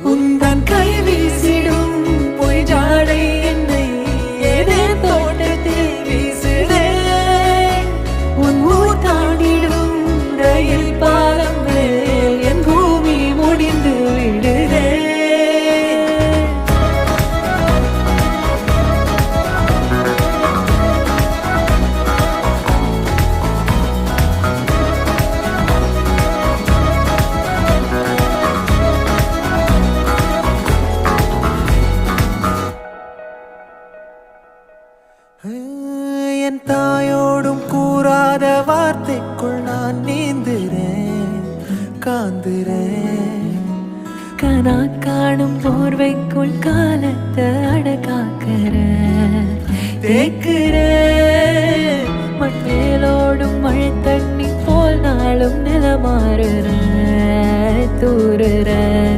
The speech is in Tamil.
உந்தன் கை வீசிடும் பொய் ஜாடை என்னை ஏதே தோட்டத்தில் வீசுதே. உன் ஊர் தாண்டிடும் ரயில் பாலம் மேல் என் பூமி முடிந்து விடுதே. என் தாயோடும் கூறாத வார்த்தைக்குள் நான் நீந்துறேன், காந்துறேன். கனா காணும் போர்வைக்குள் காலத்தை அடக்காக்கிற தேக்குற. மண்ணேலோடும் மழை தண்ணி போல் நாளும் நிலமாறுற தூறுற.